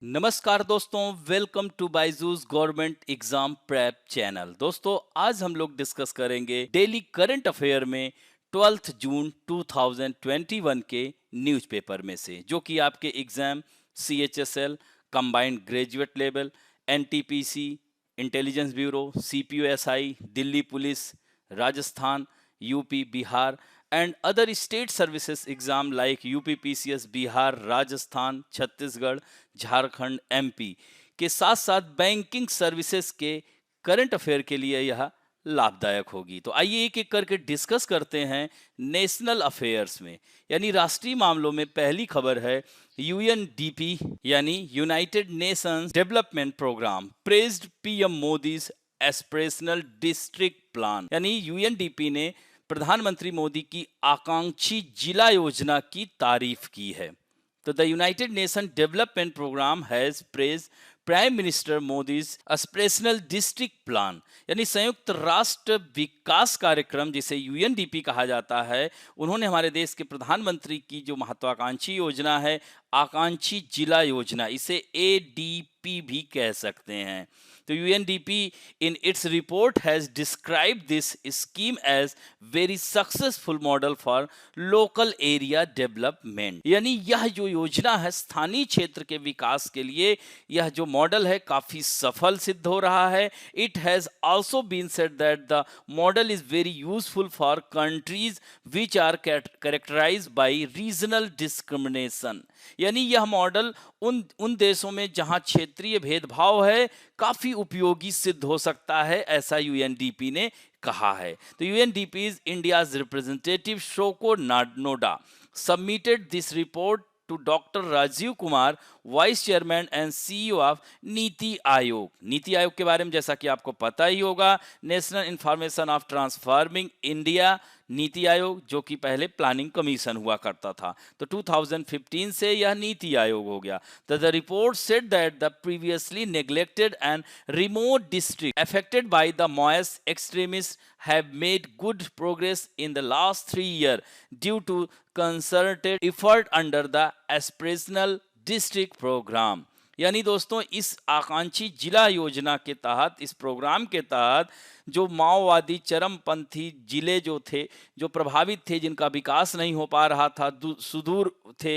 नमस्कार दोस्तों, welcome to Byju's government exam prep channel. दोस्तों, आज हम लोग डिस्कस करेंगे डेली करंट अफेयर में 12 जून 2021 के न्यूज़पेपर में से, जो कि आपके exam CHSL, combined graduate level, NTPC, intelligence bureau, CPUSI, Delhi police, Rajasthan, UP, Bihar and other state services exam like UPPCS, Bihar, Rajasthan, Chhattisgarh, Jharkhand, MP के साथ साथ बैंकिंग सर्विसेज के करंट अफेयर के लिए यह लाभदायक होगी। तो आइए एक एक करके डिस्कस करते हैं। नेशनल अफेयर्स में यानी राष्ट्रीय मामलों में पहली खबर है UNDP यानी United Nations Development Programme praised PM Modi's aspirational district plan. यानी UNDP ने प्रधानमंत्री मोदी की आकांक्षी जिला योजना की तारीफ की है। तो the United Nation Development Programme has praise prime minister Modi's aspirational district plan. यानी संयुक्त राष्ट्र विकास कार्यक्रम, जिसे UNDP कहा जाता है, उन्होंने हमारे देश के प्रधानमंत्री की जो महत्वाकांक्षी योजना है, आकांक्षी जिला योजना, इसे ADP भी कह सकते हैं। तो UNDP in its report has described this scheme as very successful model for local area development। यानी यह जो योजना है स्थानीय क्षेत्र के विकास के लिए, यह जो मॉडल है काफी सफल सिद्ध हो रहा है। It has also been said that the model is very useful for countries which are characterized by regional discrimination। यानी यह मॉडल उन देशों में जहां क्षेत्रीय भेदभाव है काफी उपयोगी सिद्ध हो सकता है, ऐसा UNDP ने कहा है। तो UNDP's India's representative Shoko Noda submitted this report to Dr. Rajiv Kumar, vice chairman and CEO of NITI Aayog. NITI Aayog के बारे में जैसा कि आपको पता ही होगा, national information of transforming India NITI Aayog, जो कि पहले प्लानिंग कमीशन हुआ करता था। तो 2015 से यह नीति आयोग हो गया। The report said that the previously neglected and remote district affected by the Maoist extremist have made good progress in the last 3 years due to concerted effort under the aspirational district program। यानी दोस्तों, इस आकांक्षी जिला योजना के तहत, इस programme के तहत जो माओवादी चरमपंथी जिले जो थे, जो प्रभावित थे, जिनका विकास नहीं हो पा रहा था, सुदूर थे,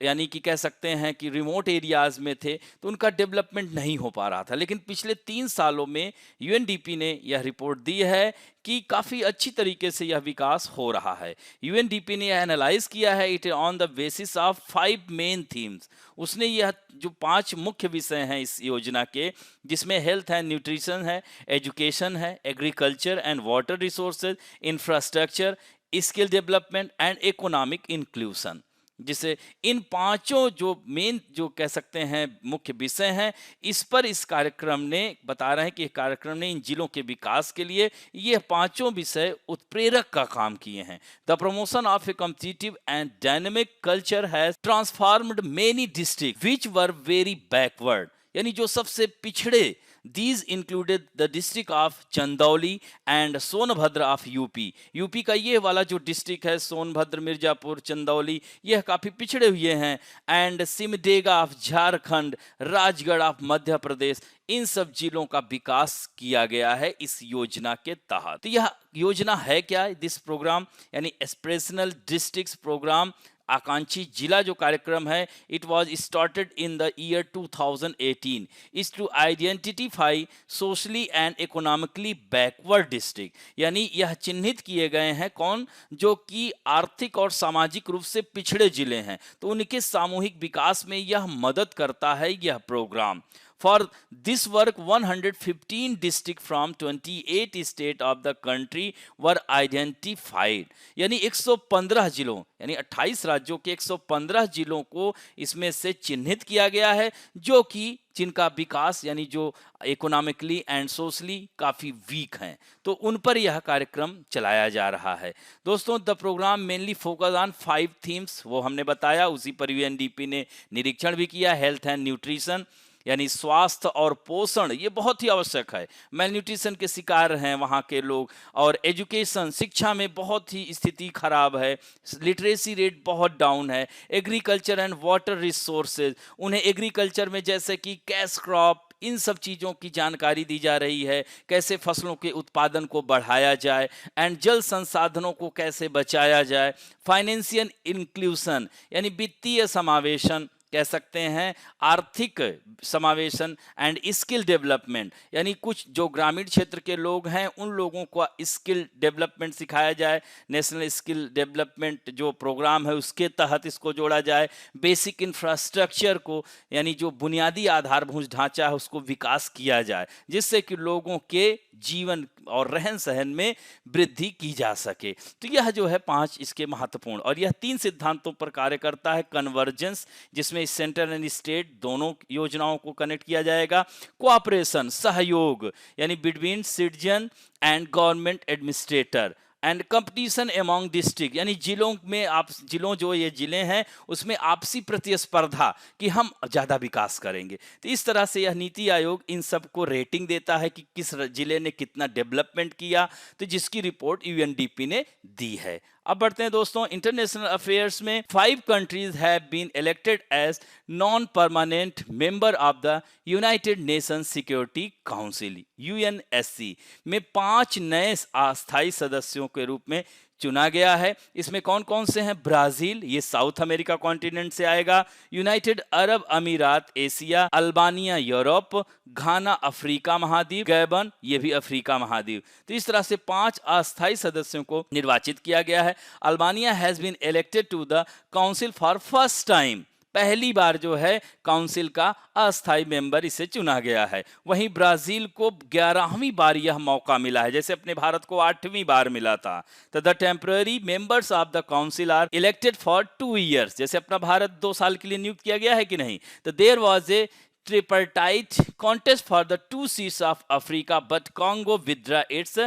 यानी कि कह सकते हैं कि रिमोट एरियाज में थे, तो उनका डेवलपमेंट नहीं हो पा रहा था। लेकिन पिछले 3 सालों में UNDP ने यह रिपोर्ट दी है कि काफ़ी अच्छी तरीके से यह विकास हो रहा है। UNDP ने यह एनालाइज किया है it on the basis of 5 main themes. उसने यह जो 5 मुख्य विषय हैं इस योजना के, जिसमें हेल्थ एंड न्यूट्रिशन है, एजुकेशन है, agriculture and water resources, infrastructure, skill development and economic inclusion, जिसे इन 5 जो मेन जो कह सकते हैं मुख्य विषय हैं, इस पर इस कार्यक्रम ने बता रहे हैं कि कार्यक्रम ने इन जिलों के विकास के लिए ये 5 विषय उत्प्रेरक का काम किए हैं। The promotion of A competitive and dynamic culture has transformed many district which were very backward. यानी जो सबसे पिछड़े, These included the district of Chandauli and Sonbhadra of UP। UP का ये वाला जो डिस्ट्रिक्ट है, सोनभद्र, मिर्जापुर, चंदौली, यह काफ़ी पिछड़े हुए हैं। And Simdega of Jharkhand, Rajgarh of Madhya Pradesh, इन सब जिलों का विकास किया गया है इस योजना के तहत। तो यह योजना है क्या? दिस प्रोग्राम यानी एस्पिरेशनल डिस्ट्रिक्ट प्रोग्राम, आकांक्षी जिला जो कार्यक्रम है, it was started in the year 2018 is to identify socially and economically backward district. यानी यह चिन्हित किए गए हैं कौन, जो कि आर्थिक और सामाजिक रूप से पिछड़े जिले हैं, तो उनके सामूहिक विकास में यह मदद करता है यह programme. For this work, 115 districts from 28 states of the country were identified। यानी 115 जिलों, यानी 28 राज्यों के 115 जिलों को इसमें से चिन्हित किया गया है, जो कि जिनका विकास यानी जो इकोनॉमिकली एंड सोशली काफ़ी वीक हैं, तो उन पर यह कार्यक्रम चलाया जा रहा है। दोस्तों, the programme mainly focus on 5 themes, वो हमने बताया, उसी पर UNDP ने निरीक्षण भी किया। हेल्थ एंड न्यूट्रिशन, यानी स्वास्थ्य और पोषण ये बहुत ही आवश्यक है। मेलन्यूट्रिशन के शिकार हैं वहाँ के लोग। और एजुकेशन, शिक्षा में बहुत ही स्थिति खराब है, लिटरेसी रेट बहुत डाउन है। एग्रीकल्चर एंड वाटर रिसोर्सेज, उन्हें एग्रीकल्चर में जैसे कि कैश क्रॉप, इन सब चीज़ों की जानकारी दी जा रही है, कैसे फसलों के उत्पादन को बढ़ाया जाए एंड जल संसाधनों को कैसे बचाया जाए। फाइनेंशियल इंक्लूशन यानी वित्तीय समावेशन कह सकते हैं, आर्थिक समावेशन एंड स्किल डेवलपमेंट, यानी कुछ जो ग्रामीण क्षेत्र के लोग हैं उन लोगों को स्किल डेवलपमेंट सिखाया जाए। नेशनल स्किल डेवलपमेंट जो प्रोग्राम है उसके तहत इसको जोड़ा जाए। बेसिक इंफ्रास्ट्रक्चर को, यानी जो बुनियादी आधारभूत ढांचा है उसको विकास किया जाए, जिससे कि लोगों के जीवन और रहन सहन में वृद्धि की जा सके। तो यह जो है 5 इसके महत्वपूर्ण, और यह 3 सिद्धांतों पर कार्य करता है। कन्वर्जेंस, जिसमें सेंट्रल एंड स्टेट दोनों योजनाओं को कनेक्ट किया जाएगा। कोऑपरेशन, सहयोग, यानी between citizen and government administrator. And competition among district, यानी जिलों में आप जिलों जो ये जिले हैं उसमें आपसी प्रतिस्पर्धा कि हम ज़्यादा विकास करेंगे। तो इस तरह से यह नीति आयोग इन सब को रेटिंग देता है कि किस जिले ने कितना डेवलपमेंट किया, तो जिसकी रिपोर्ट यूएनडीपी ने दी है। अब बढ़ते हैं दोस्तों इंटरनेशनल अफेयर्स में। 5 countries have been elected as non permanent member of the United Nations Security Council UNSC में 5 नए अस्थायी सदस्यों के रूप में चुना गया है। इसमें कौन कौन से हैं? ब्राजील, ये साउथ अमेरिका कॉन्टिनेंट से आएगा। यूनाइटेड अरब अमीरात एशिया, अल्बानिया यूरोप, घाना अफ्रीका महाद्वीप, गैबन ये भी अफ्रीका महाद्वीप। तो इस तरह से 5 अस्थायी सदस्यों को निर्वाचित किया गया है। Albania has been elected to the council for first time, पहली बार जो है काउंसिल का अस्थायी मेंबर इसे चुना गया है। वहीं ब्राजील को 11वीं बार यह मौका मिला है, जैसे अपने भारत को 8वीं बार मिला था। तो the temporary members of the council are elected for 2 years, जैसे अपना भारत 2 साल के लिए नियुक्त किया गया है कि नहीं। तो there was a tripartite contest for the 2 seats of Africa, but Congo withdraw its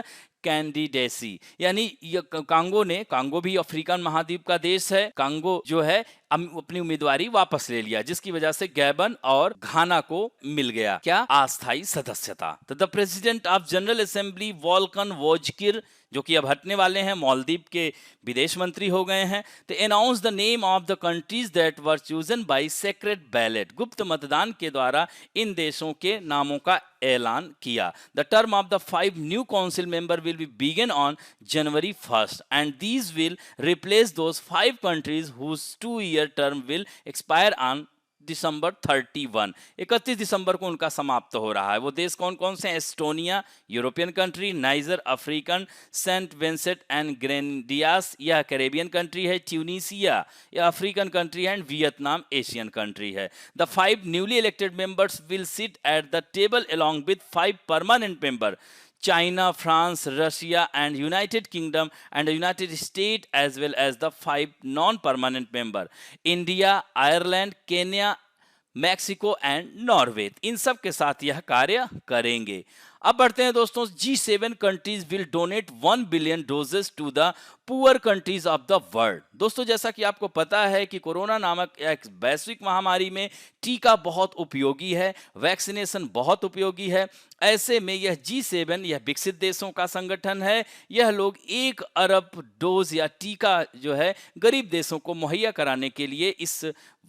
candidacy, यानी कांगो भी अफ्रीकन महाद्वीप का देश है। कांगो जो है अपनी उम्मीदवारी वापस ले लिया, जिसकी वजह से गैबन और घाना को मिल गया क्या? अस्थायी सदस्यता। तो the president of general assembly Volkan Bozkir, जो कि अब हटने वाले हैं, मालदीव के विदेश मंत्री हो गए हैं, तो announce the name of the countries that were chosen by secret ballot, गुप्त मतदान के द्वारा इन देशों के नामों का ऐलान किया। The term of the 5 new council member will be begin on January 1st and these will replace those 5 countries whose 2-year term will expire on दिसंबर 31 दिसंबर को उनका समाप्त हो रहा है। वो देश कौन कौन से? Estonia European country, Niger African, Saint Vincent and Grenadines यह कैरेबियन कंट्री है, ट्यूनीसिया यह अफ्रीकन कंट्री है, एंड वियतनाम एशियन कंट्री है। The 5 newly elected members will sit at the table along with 5 permanent members, China, France, Russia and United Kingdom and the United States, as well as the 5 non-permanent member, India, Ireland, Kenya, Mexico and Norway. इन सब के साथ यह कार्य करेंगे। अब बढ़ते हैं दोस्तों, G7 countries will donate 1 billion doses to the poor countries of the world. दोस्तों जैसा कि आपको पता है कि कोरोना नामक एक वैश्विक महामारी में टीका बहुत उपयोगी है, वैक्सीनेशन बहुत उपयोगी है। ऐसे में यह G7 यह विकसित देशों का संगठन है। यह लोग 1 अरब डोज या टीका जो है गरीब देशों को मुहैया कराने के लिए इस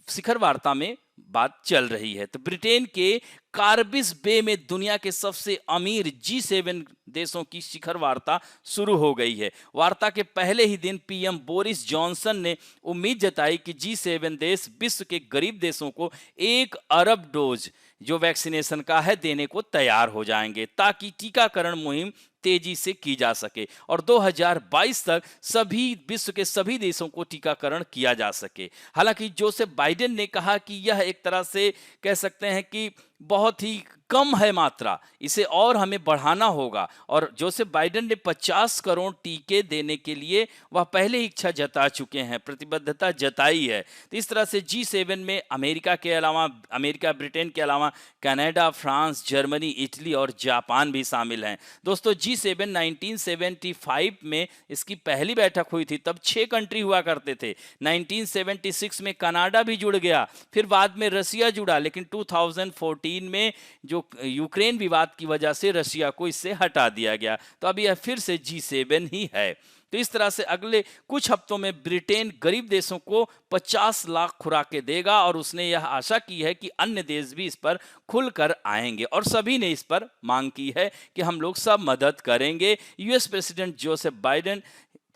शिखर वार्ता में बात चल रही है। तो ब्रिटेन के कार्बिस बे में दुनिया के सबसे अमीर G7 देशों की शिखर वार्ता शुरू हो गई है। वार्ता के पहले ही दिन पीएम बोरिस जॉनसन ने उम्मीद जताई कि G7 देश विश्व के गरीब देशों को 1 अरब डोज जो वैक्सीनेशन का है देने को तैयार हो जाएंगे, ताकि टीकाकरण मुहिम तेजी से की जा सके और 2022 तक सभी विश्व के सभी देशों को टीकाकरण किया जा सके। हालांकि जोसेफ बाइडेन ने कहा कि यह एक तरह से कह सकते हैं कि बहुत ही कम है मात्रा, इसे और हमें बढ़ाना होगा। और जोसेफ बाइडेन ने 50 करोड़ टीके देने के लिए वह पहले ही इच्छा जता चुके हैं, प्रतिबद्धता जताई है। तो इस तरह से G7 में अमेरिका ब्रिटेन के अलावा कनाडा, फ्रांस, जर्मनी, इटली और जापान भी शामिल हैं। दोस्तों G7 1975 में इसकी पहली बैठक हुई थी, तब 6 कंट्री हुआ करते थे। 1976 में कनाडा भी जुड़ गया, फिर बाद में रसिया जुड़ा, लेकिन 2014 2014 में जो यूक्रेन विवाद की वजह से रशिया को इससे हटा दिया गया। तो अब यह फिर से G7 ही है। तो इस तरह से अगले कुछ हफ्तों में ब्रिटेन गरीब देशों को 50 लाख खुराकें देगा और उसने यह आशा की है कि अन्य देश भी इस पर खुलकर आएंगे और सभी ने इस पर मांग की है कि हम लोग सब मदद करेंगे। US president Joseph Biden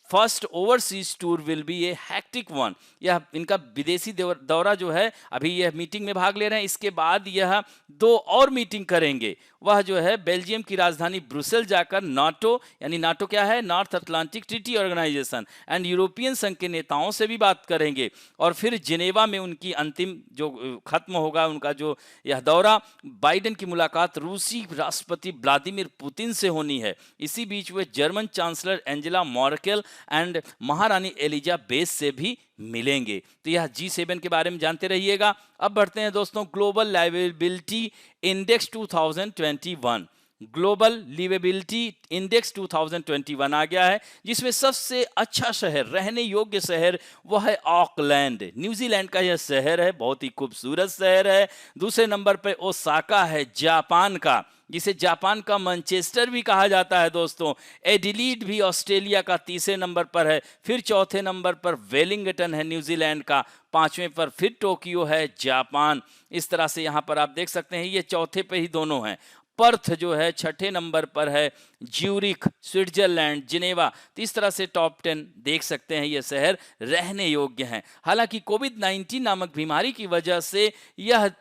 first overseas tour will be A hectic one. यह इनका विदेशी दौरा जो है, अभी यह मीटिंग में भाग ले रहे हैं, इसके बाद यह 2 और मीटिंग करेंगे। वह जो है बेल्जियम की राजधानी ब्रुसेल जाकर नाटो, यानी नाटो क्या है, North Atlantic Treaty Organization, and European संघ के नेताओं से भी बात करेंगे। और फिर जिनेवा में उनकी अंतिम जो खत्म होगा उनका जो यह दौरा, बाइडेन की मुलाकात रूसी राष्ट्रपति व्लादिमीर पुतिन से होनी है। इसी बीच वे German chancellor Angela Merkel and महारानी एलिजाबेथ से भी मिलेंगे। तो यह G7 के बारे में जानते रहिएगा। अब बढ़ते हैं दोस्तों global liveability index 2021। Global liveability index 2021 आ गया है, जिसमें सबसे अच्छा शहर, रहने योग्य शहर, वह है ऑकलैंड। न्यूजीलैंड का यह शहर है, बहुत ही खूबसूरत शहर है। दूसरे नंबर पर ओसाका है, जापान का, जिसे जापान का मैनचेस्टर भी कहा जाता है दोस्तों। एडिलीड भी ऑस्ट्रेलिया का तीसरे नंबर पर है। फिर चौथे नंबर पर वेलिंगटन है न्यूजीलैंड का। पांचवें पर फिर टोक्यो है, जापान। इस तरह से यहाँ पर आप देख सकते हैं, ये चौथे पे ही दोनों हैं। पर्थ जो है छठे नंबर पर है, ज्यूरिख स्विट्जरलैंड, जिनेवा। तो इस तरह से टॉप 10 देख सकते हैं, ये शहर रहने योग्य हैं। हालांकि कोविड-19 नामक बीमारी की वजह से यह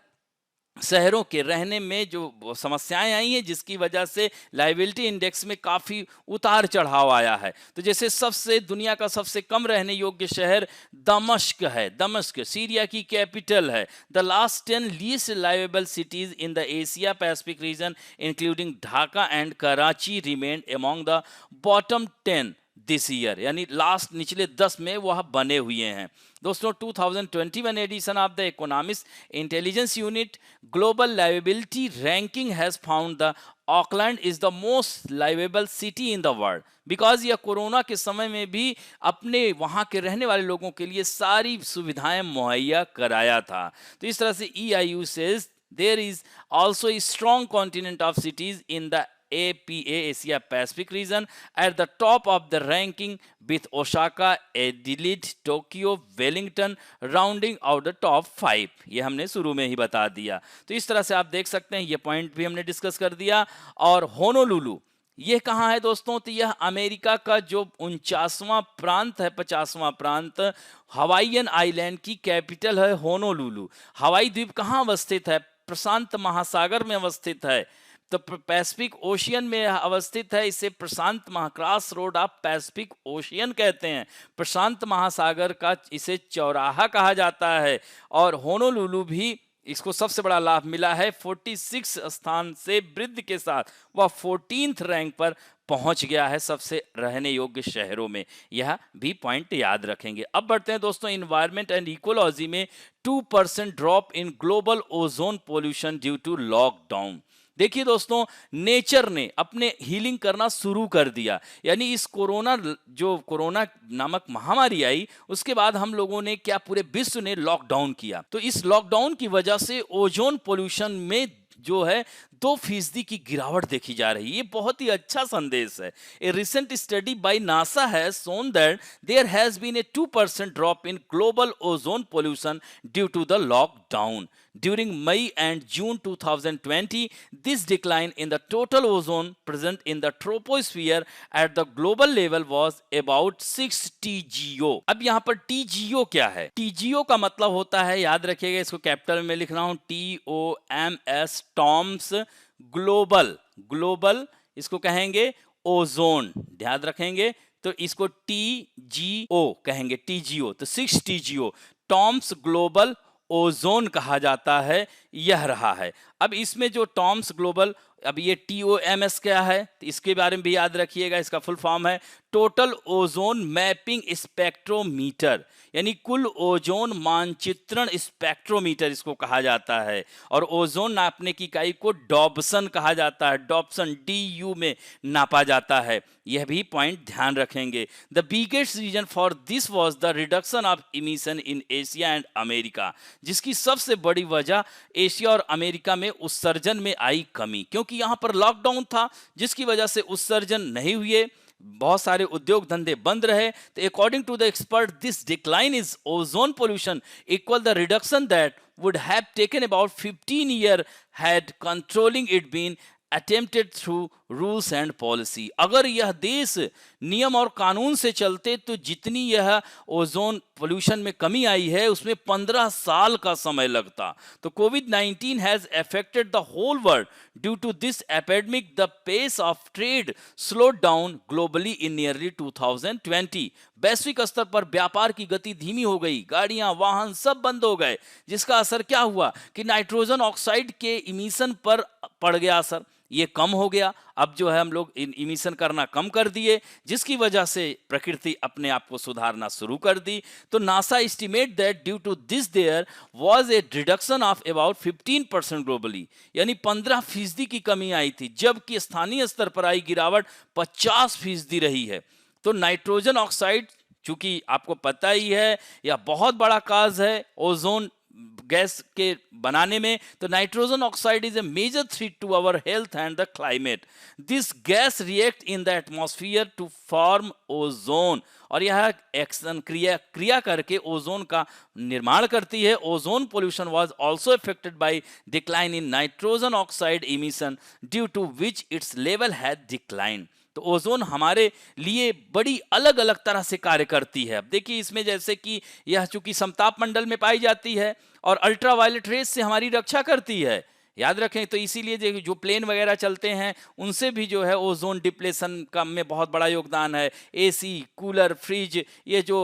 शहरों के रहने में जो समस्याएं आई हैं, जिसकी वजह से लाइबिलिटी इंडेक्स में काफ़ी उतार चढ़ाव आया है। तो जैसे दुनिया का सबसे कम रहने योग्य शहर दमश्क है। दमश्क सीरिया की कैपिटल है। The last 10 least livable cities in the Asia Pacific region including Dhaka and Karachi remain among the bottom 10 this year, यानी लास्ट निचले 10 में वह बने हुए हैं। दोस्तों 2021 edition of the economics intelligence unit global livability ranking has found the Auckland is the most livable city in the world, because यह corona के समय में भी अपने वहाँ के रहने वाले लोगों के लिए सारी सुविधाएं मुहैया कराया था। तो इस तरह से EIU says there is also a strong continent of cities in the APA Asia Pacific region at the top of the ranking with Osaka, Adelaide, Tokyo, Wellington rounding out the top 5। ये हमने शुरू में ही बता दिया। तो इस तरह से आप देख सकते हैं, ये पॉइंट भी हमने डिस्कस कर दिया। और होनोलुलु ये कहाँ है दोस्तों? तो यह अमेरिका का जो 49वां प्रांत है, 50वां प्रांत, हवाईयन आइलैंड की कैपिटल है होनोलुलु। हवाई द्वीप कहाँ अवस्थित है? प्रशांत महासागर में अवस्थित है। तो पैसिफिक ओशियन में अवस्थित है। इसे प्रशांत cross road of Pacific Ocean कहते हैं। प्रशांत महासागर का इसे चौराहा कहा जाता है। और होनोलुलु भी, इसको सबसे बड़ा लाभ मिला है, 46 स्थान से वृद्धि के साथ वह 14th रैंक पर पहुंच गया है सबसे रहने योग्य शहरों में। यह भी पॉइंट याद रखेंगे। अब बढ़ते हैं दोस्तों इन्वायरमेंट एंड इकोलॉजी में 2% drop in global ozone pollution due to lockdown. देखिए दोस्तों, नेचर ने अपने हीलिंग करना शुरू कर दिया। यानी इस कोरोना नामक महामारी आई, उसके बाद हम लोगों ने क्या, पूरे विश्व ने लॉकडाउन किया। तो इस लॉकडाउन की वजह से ओजोन पोल्यूशन में जो है 2% की गिरावट देखी जा रही है। ये बहुत ही अच्छा संदेश है। A recent study by NASA has shown that there has been a 2% drop in global ozone pollution due to the lockdown during May and June 2020. This decline in the total ozone present in the troposphere at the global level was about 6 TGO। अब यहाँ पर TGO क्या है? TGO का मतलब होता है, याद रखिएगा, इसको कैपिटल में लिख रहा हूँ, TOMS, टॉम्स, ग्लोबल इसको कहेंगे ओजोन, ध्यान रखेंगे। तो इसको TGO कहेंगे, TGO। तो 6 TGO टॉम्स ग्लोबल ओजोन कहा जाता है, यह रहा है। अब इसमें जो टॉम्स ग्लोबल, अब ये TOMS क्या है, तो इसके बारे में भी याद रखिएगा। इसका फुल फॉर्म है टोटल ओजोन मैपिंग स्पेक्ट्रोमीटर, यानी कुल ओजोन मानचित्रण स्पेक्ट्रोमीटर इसको कहा जाता है। और ओजोन नापने की इकाई को डॉप्सन कहा जाता है, डॉप्सन DU में नापा जाता है। यह भी पॉइंट ध्यान रखेंगे। The biggest reason for this was the reduction of emission in Asia and America, जिसकी सबसे बड़ी वजह एशिया और अमेरिका में उत्सर्जन में आई कमी, क्योंकि यहाँ पर लॉकडाउन था जिसकी वजह से उत्सर्जन नहीं हुए, बहुत सारे उद्योग धंधे बंद रहे। तो according to the expert this decline is ozone pollution equal the reduction that would have taken about 15 years had controlling it been attempted through rules and policy. अगर यह देश नियम और कानून से चलते तो जितनी यह ओजोन पोल्यूशन में कमी आई है उसमें 15 साल का समय लगता। तो कोविड-19 has affected the whole world due to this epidemic. The pace of trade slowed down globally in nearly 2020। वैश्विक स्तर पर व्यापार की गति धीमी हो गई, गाड़ियां वाहन सब बंद हो गए, जिसका असर क्या हुआ कि नाइट्रोजन ऑक्साइड के इमिशन पर पड़ गया असर, ये कम हो गया। अब जो है हम लोग इमिशन करना कम कर दिए, जिसकी वजह से प्रकृति अपने आप को सुधारना शुरू कर दी। तो NASA estimate that due to this there was a reduction of about 15% globally, यानी 15% की कमी आई थी, जबकि स्थानीय स्तर पर आई गिरावट 50% रही है। तो नाइट्रोजन ऑक्साइड, चूंकि आपको पता ही है यह बहुत बड़ा काज है ओजोन गैस के बनाने में, तो nitrogen oxide is a major threat to our health and the climate. This gas react in the atmosphere to form ozone, और यह एक्शन क्रिया करके ओजोन का निर्माण करती है। Ozone pollution was also affected by decline in nitrogen oxide emission due to which its level had decline. तो ozone हमारे लिए बड़ी अलग अलग तरह से कार्य करती है। अब देखिए इसमें जैसे कि यह चूंकि समताप मंडल में पाई जाती है और अल्ट्रावायलेट रेस से हमारी रक्षा करती है, याद रखें। तो इसीलिए जो प्लेन वगैरह चलते हैं उनसे भी जो है ओजोन डिप्लेशन का में बहुत बड़ा योगदान है। AC, कूलर, फ्रिज, ये जो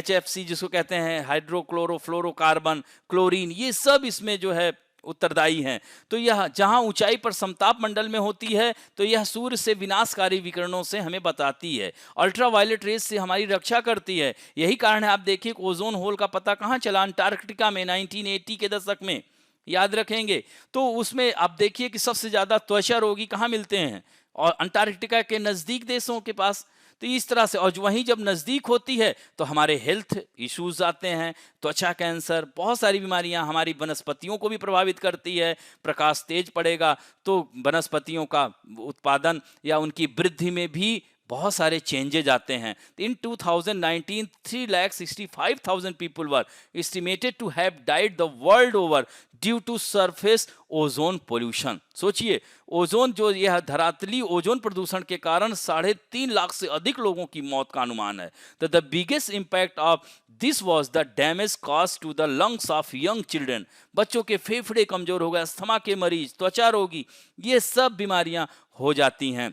HFC जिसको कहते हैं हाइड्रोक्लोरोफ्लोरोकार्बन, क्लोरीन, ये सब इसमें जो है उत्तरदायी हैं। तो यह जहां ऊंचाई पर समताप मंडल में होती है तो यह सूर्य से विनाशकारी विकिरणों से हमें बताती है, अल्ट्रावायलेट रेस से हमारी रक्षा करती है। यही कारण है आप देखिए ओजोन होल का पता कहां चला, अंटार्कटिका में 1980 के दशक में, याद रखेंगे। तो उसमें आप देखिए कि सबसे ज्यादा त्वचा रोगी कहां मिलते हैं, और अंटार्कटिका के नजदीक देशों के पास। तो इस तरह से, और वहीं जब नज़दीक होती है तो हमारे हेल्थ इश्यूज आते हैं, त्वचा कैंसर, बहुत सारी बीमारियां। हमारी वनस्पतियों को भी प्रभावित करती है, प्रकाश तेज पड़ेगा तो वनस्पतियों का उत्पादन या उनकी वृद्धि में भी बहुत सारे चेंजेज आते हैं। In 2019 3,65,000 people were estimated to have died the world over due to surface ozone pollution. सोचिए ओजोन जो यह धरातली ओजोन प्रदूषण के कारण 3.5 लाख से अधिक लोगों की मौत का अनुमान है। तो the biggest impact of this was the damage cause to the lungs of young children. बच्चों के फेफड़े कमजोर हो गए, अस्थमा के मरीज, त्वचा रोगी, ये सब बीमारियां हो जाती हैं।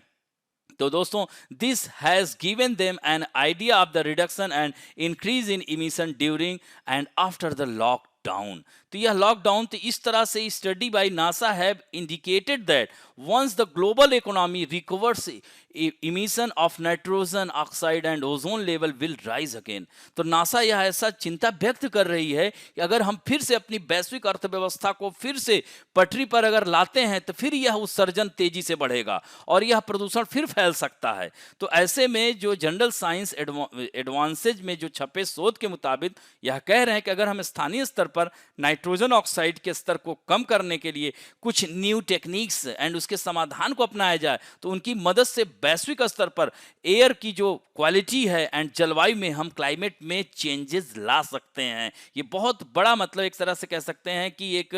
तो दोस्तों this has given them an idea of the reduction and increase in emission during and after the lockdown. तो यह लॉकडाउन, तो इस तरह से study by NASA have indicated that once the global economy recovers emission of nitrogen oxide and ozone level will rise again. तो NASA यह ऐसा चिंता व्यक्त कर रही है कि अगर हम फिर से अपनी वैश्विक अर्थव्यवस्था को फिर से पटरी पर अगर लाते हैं तो फिर यह उत्सर्जन तेजी से बढ़ेगा और यह प्रदूषण फिर फैल सकता है। तो ऐसे में जो जनरल साइंस एडवांसेज में जो छपे शोध के मुताबिक यह कह रहे हैं कि अगर हम स्थानीय स्तर पर नाइट्रोजन ऑक्साइड के स्तर को कम करने के लिए कुछ न्यू टेक्निक्स एंड उसके समाधान को अपनाया जाए तो उनकी मदद से वैश्विक स्तर पर एयर की जो क्वालिटी है एंड जलवायु में हम क्लाइमेट में चेंजेस ला सकते हैं। ये बहुत बड़ा, मतलब एक तरह से कह सकते हैं कि एक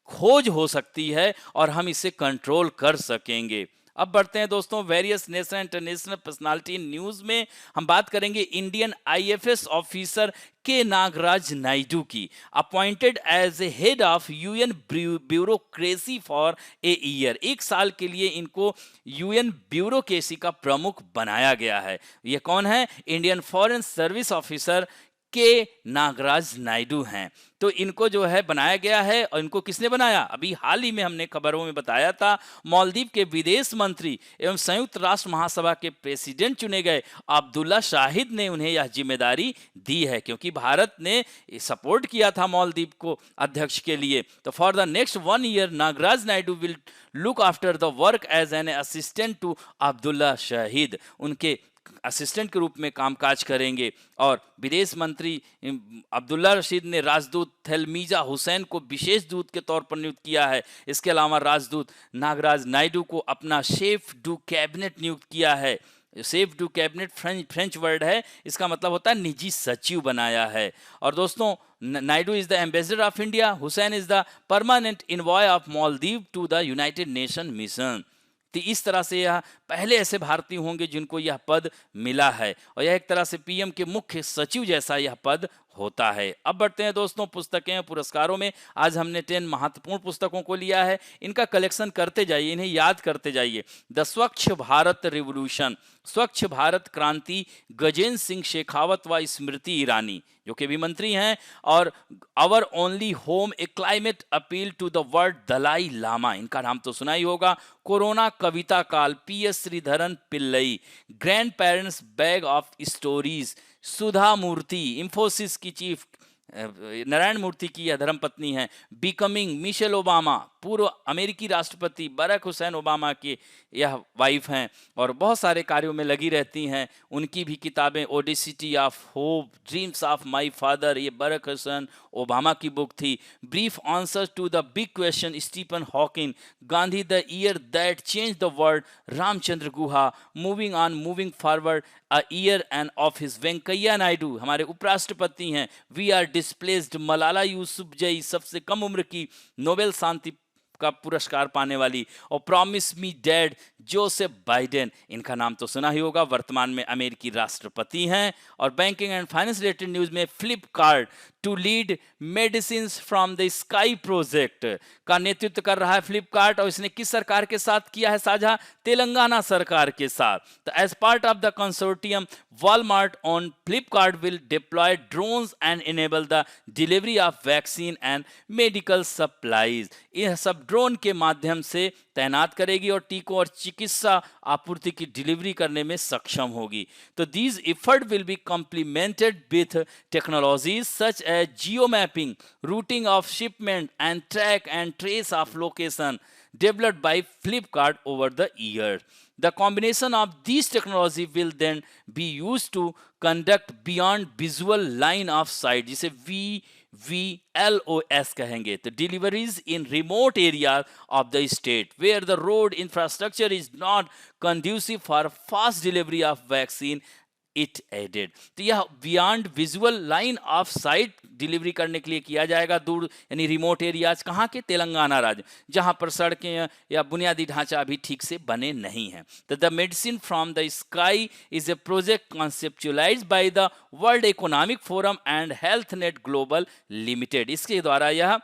खोज हो सकती है और हम इसे कंट्रोल कर सकेंगे। अब बढ़ते हैं दोस्तों various national international personality news में। हम बात करेंगे इंडियन IFS ऑफिसर के नागराज नायडू की, appointed as a head of UN bureaucracy for a year. 1 साल के लिए इनको UN ब्यूरोक्रेसी का प्रमुख बनाया गया है। ये कौन है? इंडियन फॉरेन सर्विस ऑफिसर के नागराज नायडू हैं। तो इनको जो है बनाया गया है, और इनको किसने बनाया? अभी हाल ही में हमने खबरों में बताया था, मालदीव के विदेश मंत्री एवं संयुक्त राष्ट्र महासभा के प्रेसिडेंट चुने गए अब्दुल्ला शाहिद ने उन्हें यह जिम्मेदारी दी है, क्योंकि भारत ने सपोर्ट किया था मालदीव को अध्यक्ष के लिए। तो for the next 1 year Nagaraj Naidu will look after the work as an assistant to Abdulla Shahid, उनके असिस्टेंट के रूप में कामकाज करेंगे। और विदेश मंत्री अब्दुल्ला रशीद ने राजदूत थेलमीजा हुसैन को विशेष दूत के तौर पर नियुक्त किया है। इसके अलावा राजदूत नागराज नायडू को अपना शेफ डू कैबिनेट नियुक्त किया है। Safe do cabinet French word है, इसका मतलब होता है निजी सचिव बनाया है। और दोस्तों, Naidu is the ambassador of India, Hussain is the permanent envoy of Maldives to the United Nation mission. तो इस तरह से यह पहले ऐसे भारतीय होंगे जिनको यह पद मिला है, और यह एक तरह से पीएम के मुख्य सचिव जैसा यह पद होता है। अब बढ़ते हैं दोस्तों पुस्तकें और पुरस्कारों में। आज हमने 10 महत्वपूर्ण पुस्तकों को लिया है, इनका कलेक्शन करते जाइए, इन्हें याद करते जाइए। द स्वच्छ भारत रिवोल्यूशन, स्वच्छ भारत क्रांति, गजेंद्र सिंह शेखावत व स्मृति ईरानी जो कि भी मंत्री हैं। और our only home, a climate appeal to the world, Dalai Lama, इनका नाम तो सुना ही होगा। Corona Kavita Kaal, PS Sreedharan Pillai. Grand parents bag of stories, Sudha Murty, Infosys की चीफ नारायण मूर्ति की यह धर्मपत्नी है। बिकमिंग, मिशेल ओबामा, पूर्व अमेरिकी राष्ट्रपति बराक हुसैन ओबामा की यह वाइफ हैं और बहुत सारे कार्यों में लगी रहती हैं। उनकी भी किताबें, ओडिसिटी of hope, dreams of my father, ये बराक हुसैन ओबामा की बुक थी। Brief answer to the big question, Stephen Hawking. Gandhi, the year that change the world, Ramachandra Guha. Moving on, moving forward, a year and office, Venkaiah Naidu हमारे उपराष्ट्रपति हैं। We are displaced, Malala Yousafzai, सबसे कम उम्र की नोबेल शांति का पुरस्कार पाने वाली। और promise me dad, Joseph Biden, इनका नाम तो सुना ही होगा, वर्तमान में अमेरिकी राष्ट्रपति हैं। और banking and finance related news में Flipkart to lead medicine from the sky project का नेतृत्व कर रहा है फ्लिपकार्ट, और इसने किस सरकार के साथ किया है साझा? तेलंगाना सरकार के साथ। तो as part of the consortium, Walmart on Flipkart will deploy drones and enable the delivery of vaccine and medical supplies. यह सब ड्रोन के माध्यम से तैनात करेगी और टीकों और चिकित्सा आपूर्ति की डिलीवरी करने में सक्षम होगी। तो these effort will be complemented with technologies such as geo mapping, routing of shipment and track and trace of location developed by Flipkart over the years. The combination of these technology will then be used to conduct beyond visual line of sight, जिसे VVLOS कहेंगे, तो deliveries in remote areas of the state where the road infrastructure is not conducive for fast delivery of vaccine, it added. तो यह beyond visual line of sight delivery करने के लिए किया जाएगा, दूर यानी रिमोट एरियाज, कहाँ के? तेलंगाना राज्य, जहाँ पर सड़कें या बुनियादी ढांचा अभी ठीक से बने नहीं हैं। तो the medicine from the sky is a project conceptualized by the world economic forum and health net global limited, इसके द्वारा यह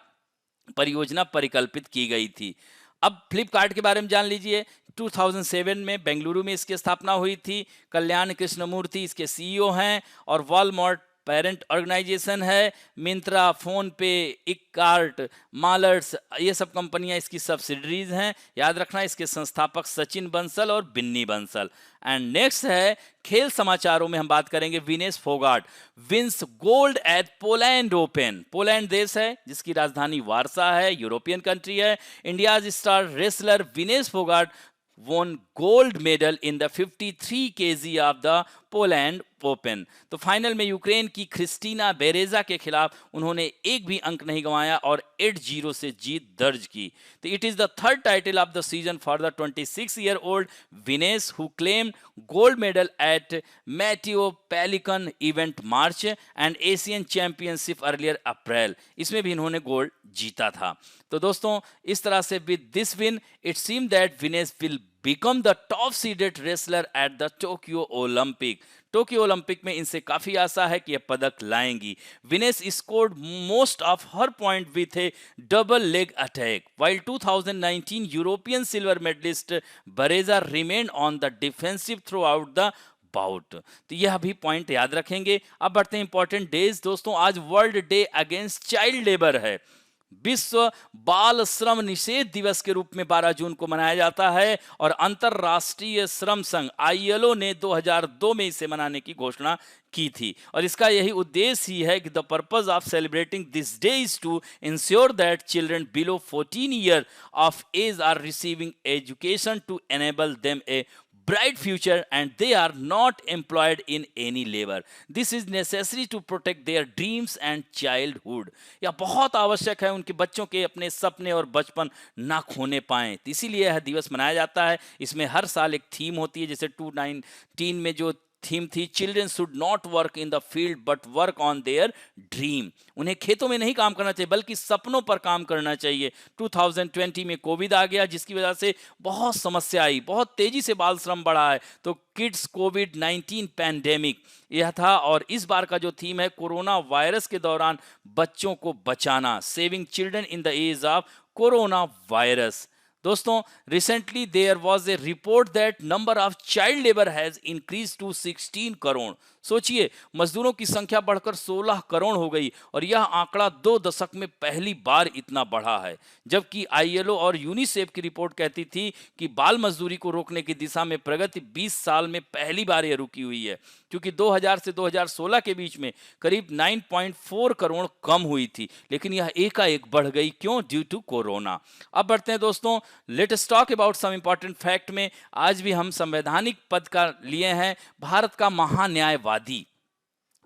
परियोजना परिकल्पित की गई थी। अब फ्लिपकार्ट के बारे में जान लीजिए। 2007 में बेंगलुरु में इसकी स्थापना हुई थी। कल्याण कृष्णमूर्ति इसके सीईओ हैं और वॉलमार्ट पेरेंट ऑर्गेनाइजेशन है। मिंत्रा, फोन पे, इककार्ट, मालर्स, ये सब कंपनियां इसकी सब्सिडरीज हैं। याद रखना, इसके संस्थापक सचिन बंसल और बिन्नी बंसल। एंड नेक्स्ट है खेल समाचारों में हम बात करेंगे। Vinesh Phogat wins gold at Poland open. Poland देश है जिसकी राजधानी वारसा है, यूरोपियन कंट्री है। India's star wrestler Vinesh Phogat won gold medal in the 53 kg of the Poland open. तो फाइनल में यूक्रेन की क्रिस्टीना बेरेजा के खिलाफ उन्होंने एक भी अंक नहीं गंवाया और 8-0 से जीत दर्ज की। तो it is the third title of the season for the 26-year-old Vinesh who claimed gold medal at Matteo Pellicone event March and Asian championship earlier April, इसमें भी इन्होंने गोल्ड जीता था। तो दोस्तों, इस तरह से with this win it seem that Vinesh will become the top seeded wrestler at the Tokyo Olympic। Tokyo Olympic में इनसे काफी आशा है कि यह पदक लाएंगी। Vinesh scored most of her point with a double leg attack while 2019 European silver medalist Bereza remained on the defensive throughout the bout. तो यह भी पॉइंट याद रखेंगे। अब बढ़ते हैं इंपॉर्टेंट डेज दोस्तों। आज world day against child labour है। विश्व बाल श्रम निषेध दिवस के रूप में 12 जून को मनाया जाता है और अंतरराष्ट्रीय श्रम संघ ILO ने 2002 में इसे मनाने की घोषणा की थी। और इसका यही उद्देश्य ही है कि the purpose of celebrating this day is to ensure that children below 14 year of age are receiving education to enable them a bright future and they are not employed in any labor. This is necessary to protect their dreams and childhood. यह बहुत आवश्यक है उनके बच्चों के अपने सपने और बचपन ना खोने पाएं। इसीलिए यह दिवस मनाया जाता है। इसमें हर साल एक थीम होती है, जैसे 2019 में जो थीम थी children should not work in the field but work on their dream. उन्हें खेतों में नहीं काम करना चाहिए बल्कि सपनों पर काम करना चाहिए। 2020 में कोविड आ गया जिसकी वजह से बहुत समस्या आई, बहुत तेजी से बाल श्रम बढ़ा है। तो किड्स कोविड-19 पैंडेमिक यह था और इस बार का जो थीम है कोरोना वायरस के दौरान बच्चों को बचाना, saving children in the age of corona virus. दोस्तों, recently there was a report that number of child labour has increase to 16 crore. सोचिए, मजदूरों की संख्या बढ़कर 16 करोड़ हो गई और यह आंकड़ा 2 दशक में पहली बार इतना बढ़ा है। जबकि ILO और यूनिसेफ की रिपोर्ट कहती थी कि बाल मजदूरी को रोकने की दिशा में प्रगति 20 साल में पहली बार यह रुकी हुई है, क्योंकि 2000 से 2016 के बीच में करीब 9.4 करोड़ कम हुई थी, लेकिन यह एकाएक बढ़ गई। क्यों? Due to corona. अब बढ़ते हैं दोस्तों, let us talk about some important fact में। आज भी हम संवैधानिक पद का लिए हैं भारत का महान्यायवादी,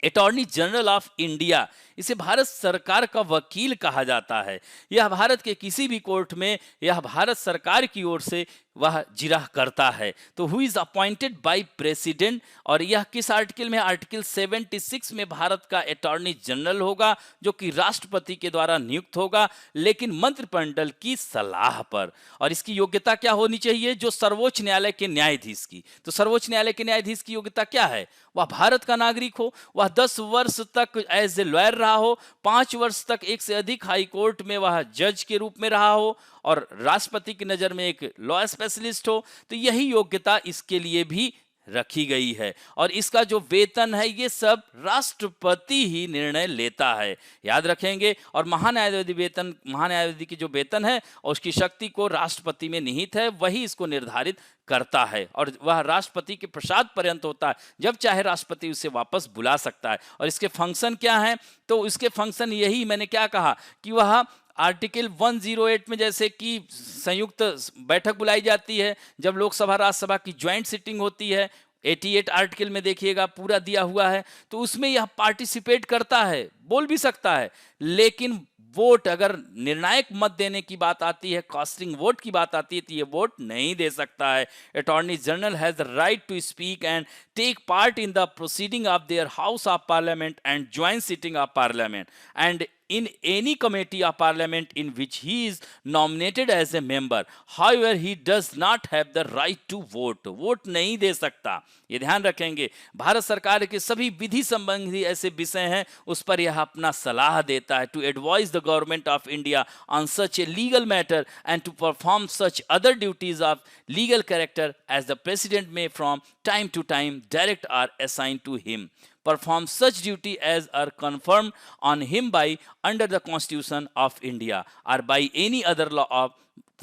अटॉर्नी जनरल ऑफ इंडिया। इसे भारत सरकार का वकील कहा जाता है। यह भारत के किसी भी कोर्ट में यह भारत सरकार की ओर से वह जिरह करता है। तो who is appointed by president, और यह किस आर्टिकल में? आर्टिकल 76 में भारत का अटॉर्नी जनरल होगा जो कि राष्ट्रपति के द्वारा नियुक्त होगा, लेकिन मंत्रिमंडल की सलाह पर। और इसकी योग्यता क्या होनी चाहिए? जो सर्वोच्च न्यायालय के न्यायाधीश की। तो सर्वोच्च न्यायालय के न्यायाधीश की योग्यता क्या है? वह भारत का नागरिक हो, वह 10 वर्ष तक एज ए लॉयर रहा हो, 5 वर्ष तक एक से अधिक हाई कोर्ट में वह जज के रूप में रहा हो और राष्ट्रपति की नजर में एक लॉ स्पेशलिस्ट हो। तो यही योग्यता इसके लिए भी रखी गई है। और इसका जो वेतन है ये सब राष्ट्रपति ही निर्णय लेता है, याद रखेंगे। और महान्यायवादी की जो वेतन है और उसकी शक्ति को राष्ट्रपति में निहित है, वही इसको निर्धारित करता है और वह राष्ट्रपति के प्रसाद पर्यंत होता है। जब चाहे राष्ट्रपति उसे वापस बुला सकता है। और इसके फंक्शन क्या है? तो इसके फंक्शन यही मैंने क्या कहा कि वह आर्टिकल 108 में जैसे कि संयुक्त बैठक बुलाई जाती है जब लोकसभा राज्यसभा की ज्वाइंट सिटिंग होती है, 88 आर्टिकल में देखिएगा पूरा दिया हुआ है, तो उसमें यह पार्टिसिपेट करता है, बोल भी सकता है, लेकिन वोट अगर निर्णायक मत देने की बात आती है, कास्टिंग वोट की बात आती है, तो ये वोट नहीं दे सकता है। Attorney general has the right to speak and take part in the proceeding of their house of parliament and joint sitting of parliament and in any committee of parliament in which he is nominated as a member. However, he does not have the right to vote. Vote नहीं दे सकता, ये ध्यान रखेंगे। भारत सरकार के सभी विधि संबंधी ऐसे विषय हैं उस पर यह अपना सलाह देता है, to advise the government of India on such a legal matter and to perform such other duties of legal character as the president may from time to time direct or assign to him. Perform such duty as are confirmed on him by under the Constitution of India or by any other law of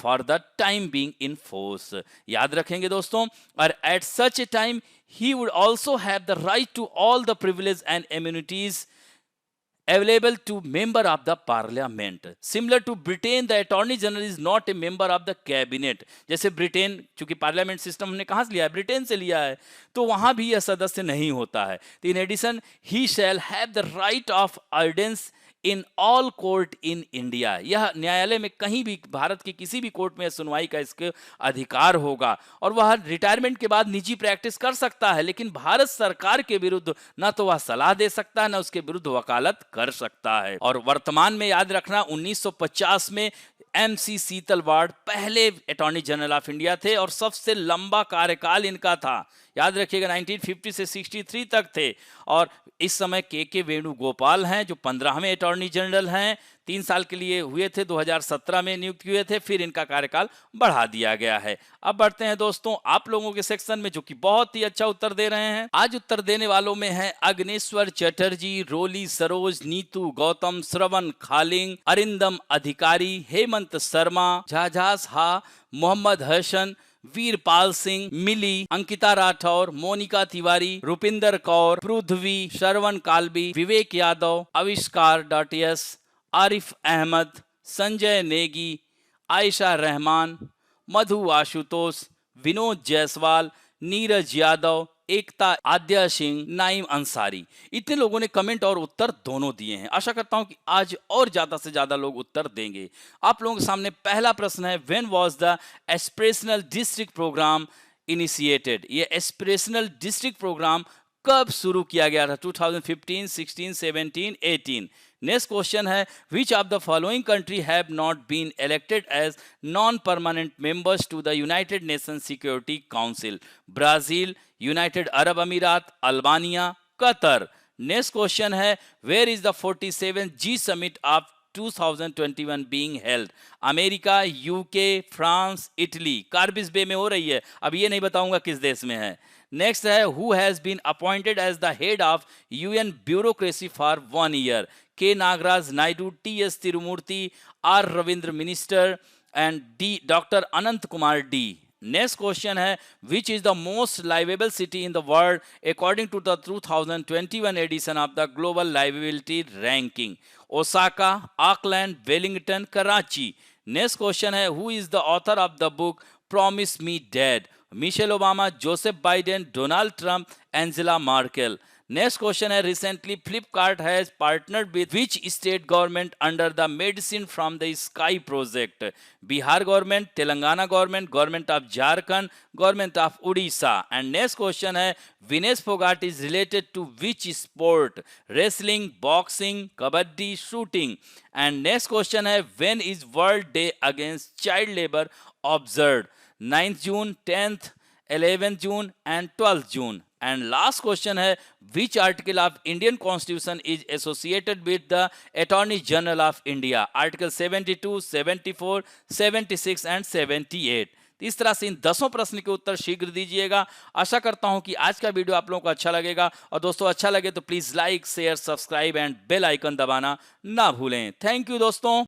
for the time being in force. याद रखेंगे दोस्तों। और at such a time he would also have the right to all the privileges and immunities available to member of the parliament. Similar to Britain, the attorney general is not a member of the cabinet. जैसे Britain, चूंकि parliament system हमने कहाँ से लिया है? Britain से लिया है, तो वहाँ भी यह सदस्य नहीं होता है। In addition he shall have the right of audience in all court in India. यह न्यायालय में कहीं भी, भारत के किसी भी कोर्ट में सुनवाई का इसके अधिकार होगा। और वह रिटायरमेंट के बाद निजी प्रैक्टिस कर सकता है, लेकिन भारत सरकार के विरुद्ध न तो वह सलाह दे सकता है, न उसके विरुद्ध वकालत कर सकता है। और वर्तमान में याद रखना 1950 में MC सीतलवाड़ पहले अटॉर्नी जनरल ऑफ इंडिया थे और सबसे लंबा कार्यकाल इनका था। याद रखिएगा 1950 से 63 तक थे। और इस समय के वेणुगोपाल हैं जो 15वें अटॉर्नी अटॉर्नी जनरल हैं, 3 साल के लिए हुए थे, 2017 में नियुक्त हुए थे, फिर इनका कार्यकाल बढ़ा दिया गया है। अब बढ़ते हैं दोस्तों आप लोगों के सेक्शन में, जो कि बहुत ही अच्छा उत्तर दे रहे हैं। आज उत्तर देने वालों में है अग्नेश्वर चटर्जी, रोली सरोज, नीतू गौतम, श्रवण खालिंग, अरिंदम अधिकारी, हेमंत शर्मा, झाझास हा, मोहम्मद हसन, वीरपाल सिंह, मिली, अंकिता राठौर, मोनिका तिवारी, रुपिंदर कौर, पृथ्वी, श्रवण कालबी, विवेक यादव, आविष्कार डॉट आरिफ अहमद, संजय नेगी, आयशा रहमान, मधु आशुतोष, विनोद जायसवाल, नीरज यादव, एकता आद्या सिंह, नाइम अंसारी। इतने लोगों ने कमेंट और उत्तर दोनों दिए हैं। आशा करता हूं कि आज और ज्यादा से ज्यादा लोग उत्तर देंगे। आप लोगों के सामने पहला प्रश्न है, when was the aspirational district program initiated? ये एस्पिरेशनल डिस्ट्रिक्ट प्रोग्राम कब शुरू किया गया था? 2015, 16, 17, 18। नेक्स्ट क्वेश्चन है, which of the following country have not been elected as non permanent members to the United Nation Security Council? Brazil, United Arab Emirates, Albania, Qatar. Next question है, where is the 47th G summit of 2021 being held? America, UK, France, Italy. Carbis Bay में हो रही है, अब ये नहीं बताऊंगा किस देश में है। नेक्स्ट है, who has been appointed as the head of UN bureaucracy for 1 year? K Nagaraj Naidu, T S Tirumurti, R Ravindra minister and D doctor Anant Kumar D. Next question है, which is the most livable city in the world according to the 2021 edition of the global livability ranking? Osaka, Auckland, Wellington, Karachi. Next question है, who is the author of the book promise me dad? Michelle Obama, Joseph Biden, Donald Trump, Angela Merkel. Next question है, recently Flipkart has partnered with which state government under the Medicine from the Sky project? Bihar government, Telangana government, government of Jharkhand, government of Odisha. And next question है, Vinesh Phogat is related to which sport? Wrestling, boxing, kabaddi, shooting. And next question है, when is World Day Against Child Labor observed? 9th June, 10th, 11th June and 12th June. And last question है, which article of Indian Constitution is associated with the Attorney General of India? Article 72, 74, 76 and 78. इस तरह से इन 10 प्रश्न के उत्तर शीघ्र दीजिएगा। आशा करता हूं कि आज का वीडियो आप लोगों को अच्छा लगेगा, और दोस्तों अच्छा लगे तो please like, share, subscribe and bell icon दबाना ना भूलें। थैंक यू दोस्तों।